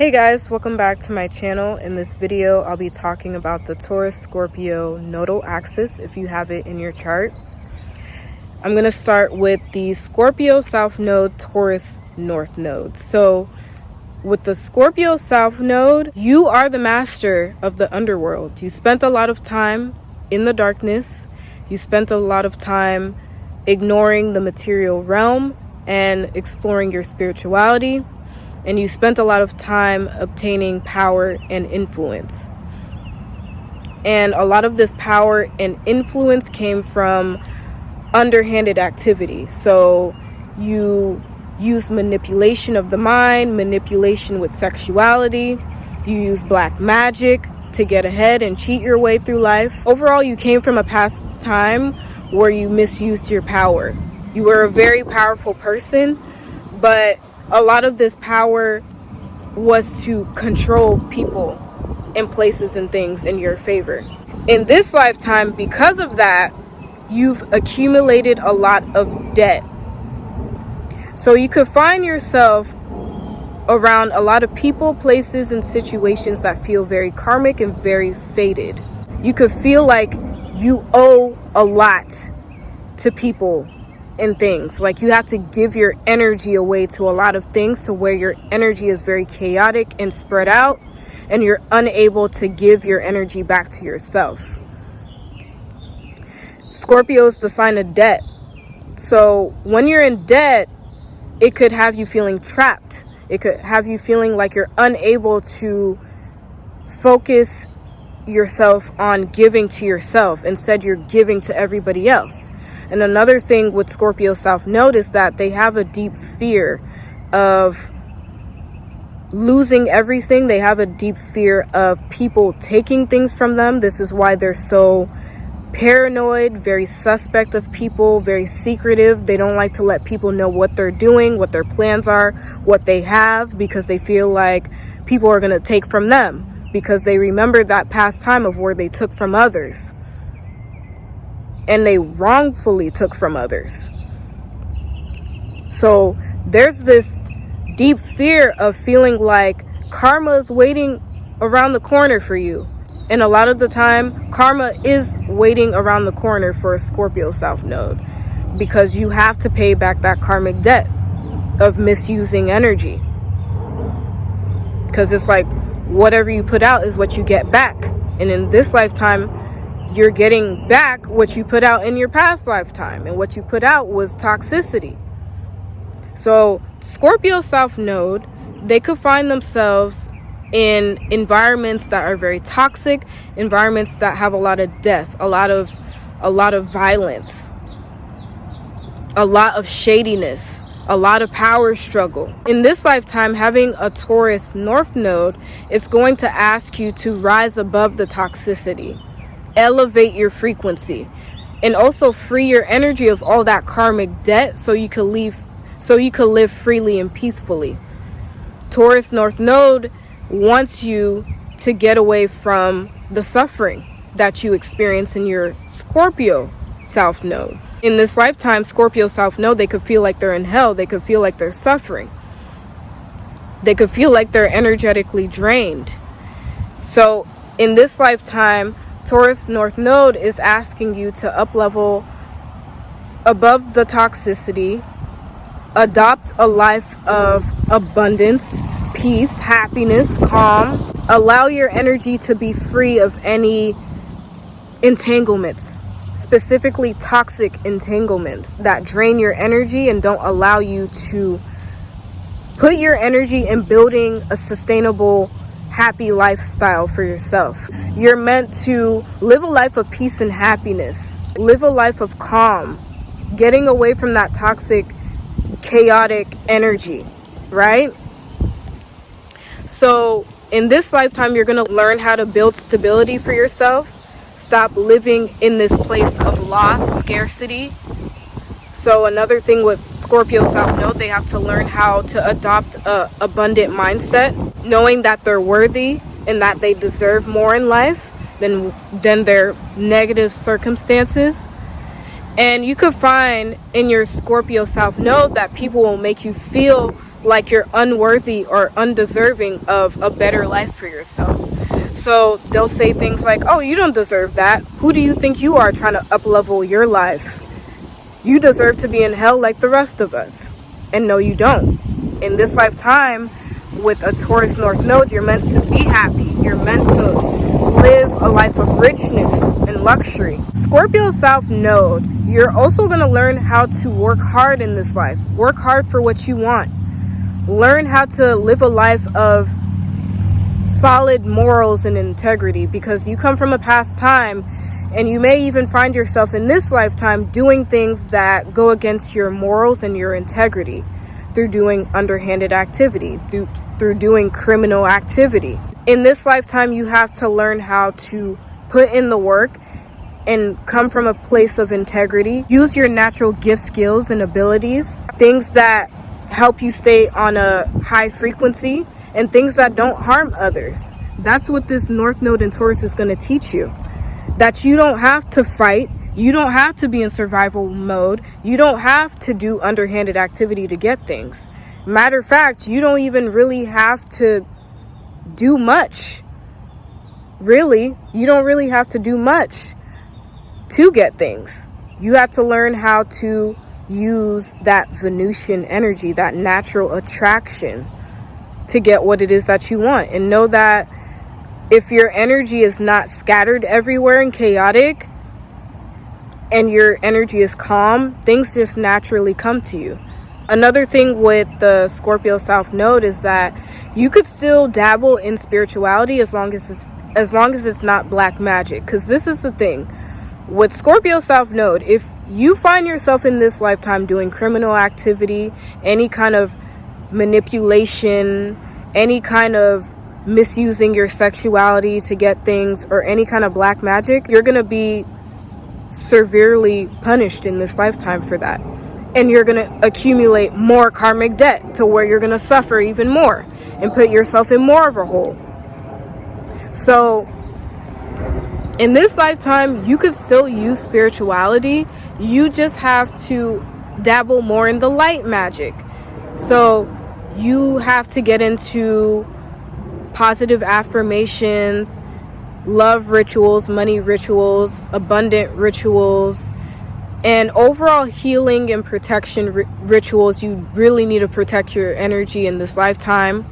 Hey guys, welcome back to my channel. In this video, I'll be talking about the Taurus Scorpio Nodal Axis if you have it in your chart. I'm going to start with the Scorpio South Node, Taurus North Node. So with the Scorpio South Node, you are the master of the underworld. You spent a lot of time in the darkness. You spent a lot of time ignoring the material realm and exploring your spirituality. And you spent a lot of time obtaining power and influence. And a lot of this power and influence came from underhanded activity. So you use manipulation of the mind, manipulation with sexuality. You use black magic to get ahead and cheat your way through life. Overall, you came from a past time where you misused your power. You were a very powerful person, but a lot of this power was to control people and places and things in your favor. In this lifetime, because of that, you've accumulated a lot of debt. So you could find yourself around a lot of people, places, and situations that feel very karmic and very fated. You could feel like you owe a lot to people and things. Like you have to give your energy away to a lot of things, to where your energy is very chaotic and spread out, and you're unable to give your energy back to yourself. Scorpio is the sign of debt. So when you're in debt, it could have you feeling trapped. It could have you feeling like you're unable to focus yourself on giving to yourself. Instead, you're giving to everybody else. And another thing with Scorpio South Node is that they have a deep fear of losing everything. They have a deep fear of people taking things from them. This is why they're so paranoid, very suspect of people, very secretive. They don't like to let people know what they're doing, what their plans are, what they have, because they feel like people are going to take from them, because they remember that past time of where they took from others. And they wrongfully took from others. So there's this deep fear of feeling like karma is waiting around the corner for you. And a lot of the time, karma is waiting around the corner for a Scorpio South Node, because you have to pay back that karmic debt of misusing energy. Because it's like whatever you put out is what you get back. And in this lifetime, you're getting back what you put out in your past lifetime, and what you put out was toxicity. So Scorpio South Node, they could find themselves in environments that are very toxic, environments that have a lot of death, a lot of violence, a lot of shadiness, a lot of power struggle. In this lifetime, having a Taurus North Node is going to ask you to rise above the toxicity. Elevate your frequency, and also free your energy of all that karmic debt, so you could live freely and peacefully. Taurus North Node wants you to get away from the suffering that you experience in your Scorpio South Node. In this lifetime, Scorpio South Node, they could feel like they're in hell. They could feel like they're suffering. They could feel like they're energetically drained. So in this lifetime, Taurus North Node is asking you to up-level above the toxicity, adopt a life of abundance, peace, happiness, calm. Allow your energy to be free of any entanglements, specifically toxic entanglements that drain your energy and don't allow you to put your energy in building a sustainable, happy lifestyle for yourself. You're meant to live a life of peace and happiness. Live a life of calm, getting away from that toxic, chaotic energy, right? So in this lifetime, you're going to learn how to build stability for yourself. Stop living in this place of loss, scarcity. So another thing with Scorpio South Node, they have to learn how to adopt a abundant mindset, knowing that they're worthy and that they deserve more in life than their negative circumstances. And you could find in your Scorpio South Node that people will make you feel like you're unworthy or undeserving of a better life for yourself. So they'll say things like, oh, you don't deserve that. Who do you think you are trying to up-level your life? You deserve to be in hell like the rest of us. And no, you don't. In this lifetime, with a Taurus North Node, you're meant to be happy. You're meant to live a life of richness and luxury. Scorpio South Node, you're also going to learn how to work hard in this life. Work hard for what you want. Learn how to live a life of solid morals and integrity, because you come from a past time and you may even find yourself in this lifetime doing things that go against your morals and your integrity through doing underhanded activity, through doing criminal activity. In this lifetime, you have to learn how to put in the work and come from a place of integrity. Use your natural gift, skills, and abilities, things that help you stay on a high frequency and things that don't harm others. That's what this North Node in Taurus is going to teach you. That you don't have to fight. You don't have to be in survival mode. You don't have to do underhanded activity to get things. Matter of fact, you don't even really have to do much. Really, you don't really have to do much to get things. You have to learn how to use that Venusian energy, that natural attraction, to get what it is that you want. And know that if your energy is not scattered everywhere and chaotic, and your energy is calm, things just naturally come to you. Another thing with the Scorpio South Node is that you could still dabble in spirituality as long as it's not black magic. Because this is the thing with Scorpio South Node: if you find yourself in this lifetime doing criminal activity, any kind of manipulation, any kind of misusing your sexuality to get things, or any kind of black magic, you're gonna be severely punished in this lifetime for that. And you're going to accumulate more karmic debt to where you're going to suffer even more and put yourself in more of a hole. So in this lifetime, you could still use spirituality. You just have to dabble more in the light magic. So you have to get into positive affirmations, love rituals, money rituals, abundant rituals, and overall healing and protection rituals. You really need to protect your energy in this lifetime,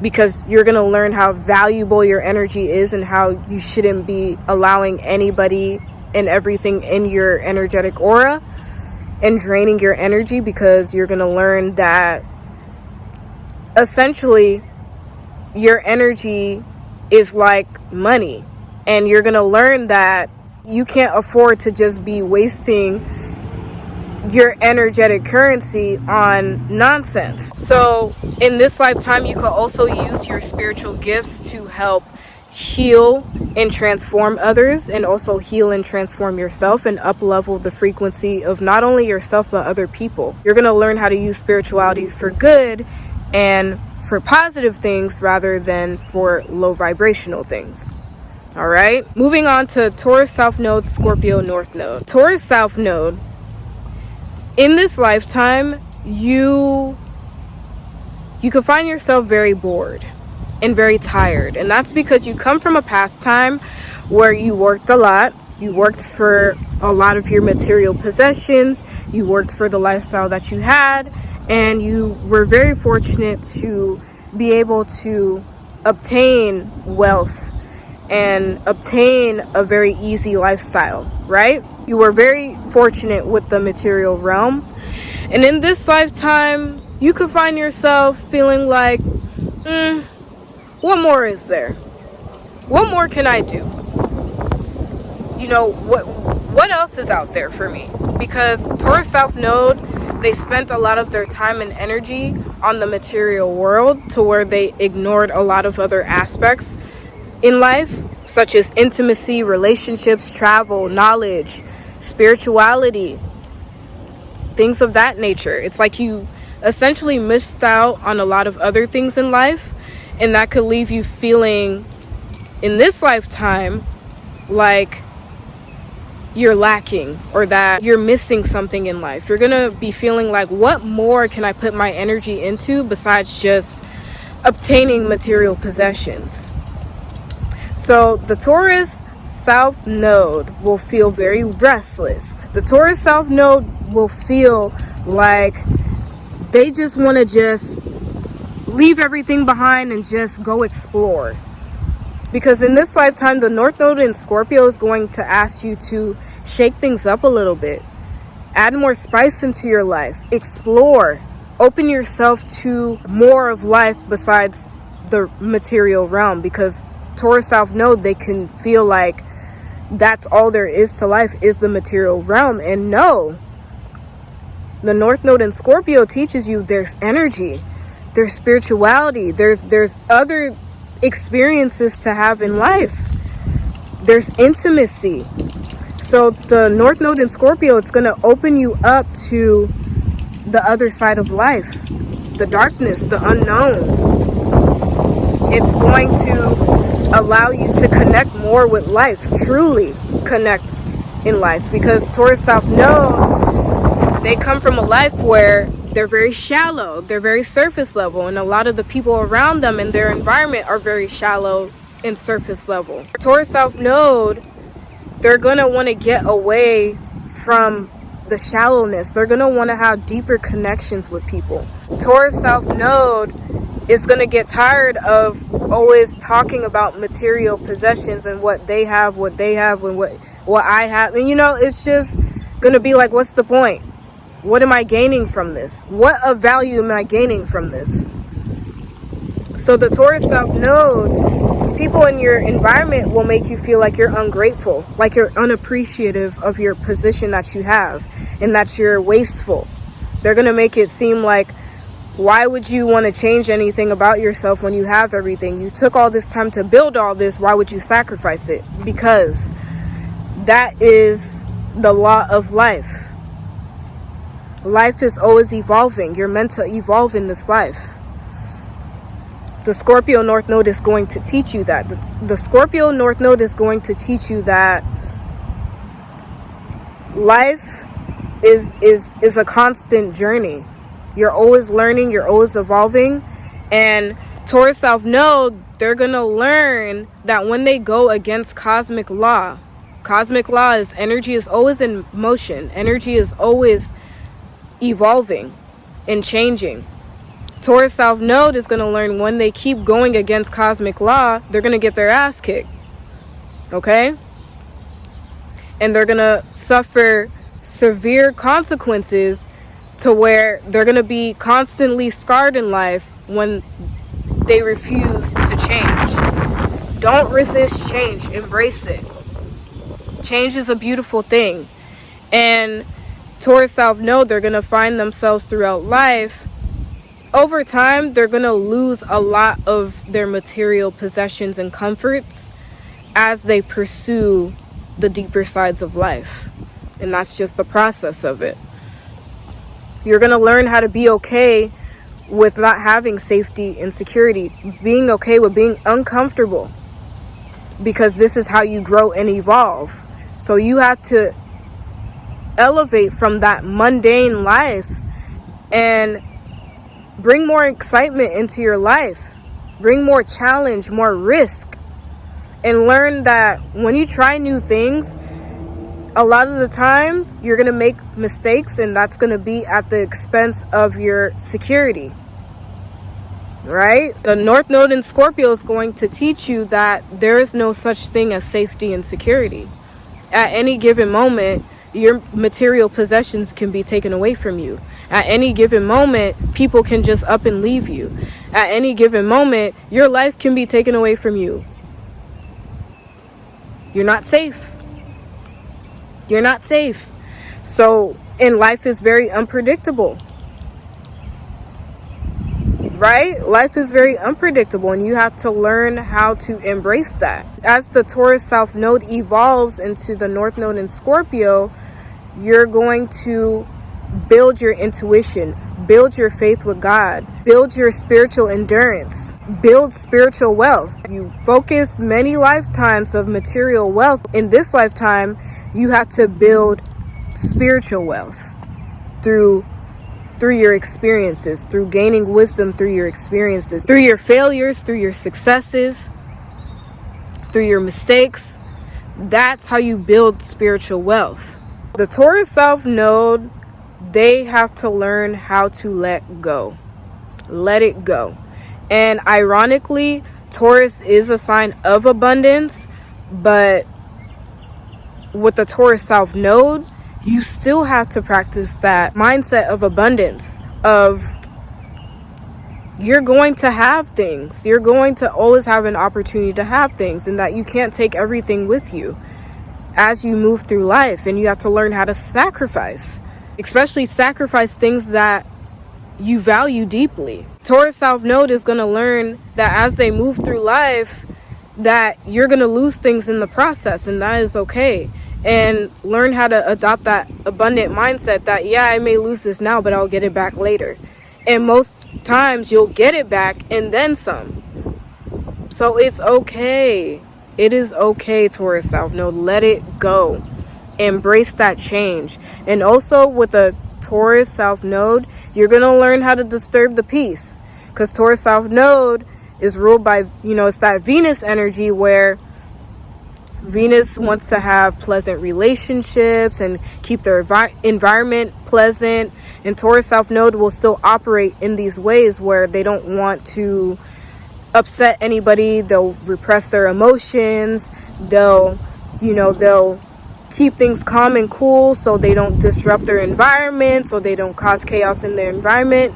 because you're going to learn how valuable your energy is and how you shouldn't be allowing anybody and everything in your energetic aura and draining your energy, because you're going to learn that essentially your energy is like money, and you're going to learn that you can't afford to just be wasting your energetic currency on nonsense. So in this lifetime, you could also use your spiritual gifts to help heal and transform others, and also heal and transform yourself and up level the frequency of not only yourself but other people. You're going to learn how to use spirituality for good and for positive things rather than for low vibrational things. All right, moving on to Taurus South Node, Scorpio North Node. Taurus South Node, in this lifetime, you could find yourself very bored and very tired. And that's because you come from a past time where you worked a lot. You worked for a lot of your material possessions. You worked for the lifestyle that you had. And you were very fortunate to be able to obtain wealth and obtain a very easy lifestyle, right? You were very fortunate with the material realm. And in this lifetime, you could find yourself feeling like, what more is there? What more can I do? You know, what else is out there for me? Because Taurus South Node, they spent a lot of their time and energy on the material world to where they ignored a lot of other aspects in life, such as intimacy, relationships, travel, knowledge, spirituality, things of that nature. It's like you essentially missed out on a lot of other things in life, and that could leave you feeling in this lifetime like you're lacking or that you're missing something in life. You're gonna be feeling like, what more can I put my energy into besides just obtaining material possessions? So the Taurus South Node will feel very restless. The Taurus South Node will feel like they just want to just leave everything behind and just go explore. Because in this lifetime, the North Node in Scorpio is going to ask you to shake things up a little bit. Add more spice into your life. Explore. Open yourself to more of life besides the material realm. Because Taurus South Node, they can feel like that's all there is to life is the material realm. And no. The North Node in Scorpio teaches you there's energy. There's spirituality. There's other experiences to have in life. There's intimacy. So the North Node in Scorpio, it's going to open you up to the other side of life, the darkness, the unknown. It's going to allow you to connect more with life, truly connect in life, because Taurus South Node, they come from a life where they're very shallow, they're very surface level, and a lot of the people around them and their environment are very shallow and surface level. Taurus South Node, they're going to want to get away from the shallowness. They're going to want to have deeper connections with people. Taurus South Node is going to get tired of always talking about material possessions and what they have, and what I have. And it's just going to be like, what's the point? What am I gaining from this? What of value am I gaining from this? So the Taurus South Node, people in your environment will make you feel like you're ungrateful, like you're unappreciative of your position that you have, and that you're wasteful. They're going to make it seem like, why would you want to change anything about yourself when you have everything? You took all this time to build all this. Why would you sacrifice it? Because that is the law of life. Life is always evolving. You're meant to evolve in this life. The Scorpio North Node is going to teach you that. The Scorpio North Node is going to teach you that life is a constant journey. You're always learning, you're always evolving. And Taurus South Node, they're going to learn that when they go against cosmic law is energy is always in motion. Energy is always evolving and changing. Taurus South Node is going to learn when they keep going against cosmic law, they're going to get their ass kicked. Okay? And they're going to suffer severe consequences to where they're going to be constantly scarred in life when they refuse to change. Don't resist change. Embrace it. Change is a beautiful thing. And Taurus South Node, they're going to find themselves throughout life. Over time, they're going to lose a lot of their material possessions and comforts as they pursue the deeper sides of life. And that's just the process of it. You're going to learn how to be okay with not having safety and security. Being okay with being uncomfortable. Because this is how you grow and evolve. So you have to elevate from that mundane life and bring more excitement into your life. Bring more challenge, more risk. And learn that when you try new things, a lot of the times you're going to make mistakes, and that's going to be at the expense of your security. Right? The North Node in Scorpio is going to teach you that there is no such thing as safety and security. At any given moment, your material possessions can be taken away from you. At any given moment, people can just up and leave you. At any given moment, your life can be taken away from you. You're not safe. You're not safe. So, and life is very unpredictable. Right? Life is very unpredictable, and you have to learn how to embrace that. As the Taurus South Node evolves into the North Node in Scorpio, you're going to build your intuition, build your faith with God, build your spiritual endurance, build spiritual wealth. You focus many lifetimes of material wealth. In this lifetime, You have to build spiritual wealth through your experiences, through gaining wisdom through your experiences, through your failures, through your successes, through your mistakes. That's how you build spiritual wealth. The Taurus South Node, they have to learn how to let go. Let it go. And ironically, Taurus is a sign of abundance, but with the Taurus South Node, you still have to practice that mindset of abundance, of you're going to have things. You're going to always have an opportunity to have things, and that you can't take everything with you as you move through life. And you have to learn how to sacrifice, especially sacrifice things that you value deeply. Taurus South Node is going to learn that as they move through life, that you're going to lose things in the process, and that is okay. And learn how to adopt that abundant mindset that, yeah, I may lose this now, but I'll get it back later. And most times you'll get it back and then some. So it's okay. It is okay, Taurus South Node. Let it go. Embrace that change. And also with a Taurus South Node, you're going to learn how to disturb the peace. Because Taurus South Node is ruled by, it's that Venus energy, where Venus wants to have pleasant relationships and keep their environment pleasant. And Taurus South Node will still operate in these ways where they don't want to upset anybody. They'll repress their emotions. They'll keep things calm and cool so they don't disrupt their environment, so they don't cause chaos in their environment.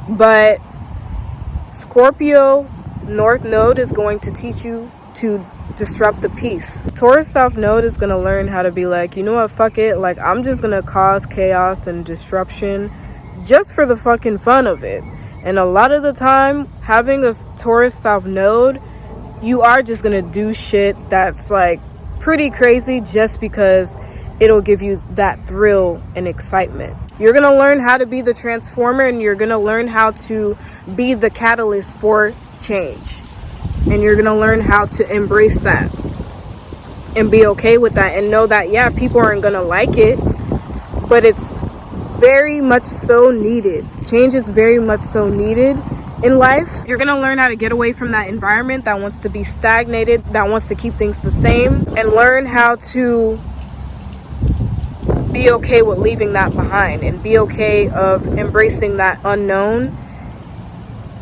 But Scorpio North Node is going to teach you to disrupt the peace. Taurus South Node is going to learn how to be like, you know what, fuck it. Like, I'm just going to cause chaos and disruption just for the fucking fun of it. And a lot of the time, having a Taurus South Node, you are just going to do shit that's like pretty crazy just because it'll give you that thrill and excitement. You're going to learn how to be the transformer, and you're going to learn how to be the catalyst for change. And you're going to learn how to embrace that and be okay with that, and know that, yeah, people aren't going to like it, but it's very much so needed. Change is very much so needed in life. You're going to learn how to get away from that environment that wants to be stagnated, that wants to keep things the same, and learn how to be okay with leaving that behind, and be okay of embracing that unknown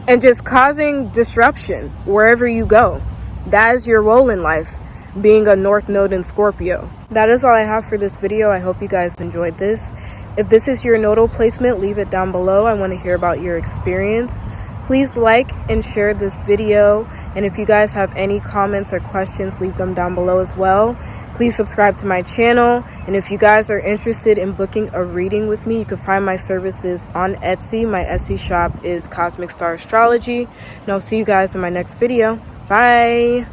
and just causing disruption wherever you go. That is your role in life, being a North Node in Scorpio. That is all I have for this video. I hope you guys enjoyed this. If this is your nodal placement, leave it down below. I want to hear about your experience. Please like and share this video. And if you guys have any comments or questions, leave them down below as well. Please subscribe to my channel. And if you guys are interested in booking a reading with me, you can find my services on Etsy. My Etsy shop is CosmicStarAstrology. And I'll see you guys in my next video. Bye.